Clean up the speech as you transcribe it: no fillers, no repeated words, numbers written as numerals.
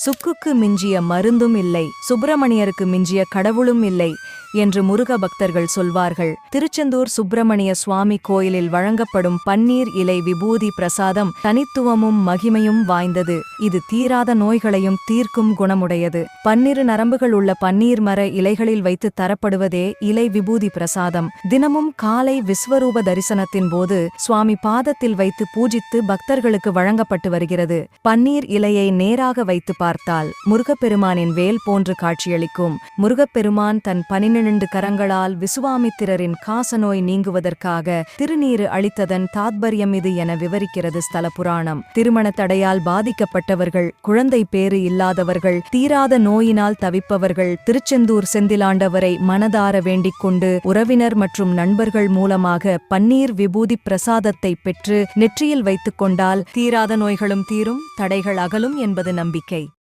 சுக்குக்கு மிஞ்சிய மருந்தும் இல்லை, சுப்பிரமணியருக்கு மிஞ்சிய கடவுளும் இல்லை என்று முருக பக்தர்கள் சொல்வார்கள். திருச்செந்தூர் சுப்பிரமணிய சுவாமி கோயிலில் வழங்கப்படும் பன்னீர் இலை விபூதி பிரசாதம் தனித்துவமும் மகிமையும் வாய்ந்தது. இது தீராத நோய்களையும் தீர்க்கும் குணமுடையது. 12 நரம்புகள் உள்ள பன்னீர் மர இலைகளில் வைத்து தரப்படுவதே இலை விபூதி பிரசாதம். தினமும் காலை விஸ்வரூப தரிசனத்தின் போது சுவாமி பாதத்தில் வைத்து பூஜித்து பக்தர்களுக்கு வழங்கப்பட்டு வருகிறது. பன்னீர் இலையை நேராக வைத்து பார்த்தால் முருகப்பெருமானின் வேல் போன்று காட்சியளிக்கும். முருகப்பெருமான் தன் 12 கரங்களால் விசுவாமித்திரரின் காசநோய் நீங்குவதற்காக திருநீறு அளித்ததன் தாத்பரியம் இது என விவரிக்கிறது ஸ்தல புராணம். திருமண தடையால் பாதிக்கப்பட்டவர்கள், குழந்தை பேறு இல்லாதவர்கள், தீராத நோயினால் தவிப்பவர்கள் திருச்செந்தூர் செந்திலாண்டவரை மனதார வேண்டிக் கொண்டு உறவினர் மற்றும் நண்பர்கள் மூலமாக பன்னீர் விபூதி பிரசாதத்தை பெற்று நெற்றியில் வைத்துக் கொண்டால் தீராத நோய்களும் தீரும், தடைகள் அகலும் என்பது நம்பிக்கை.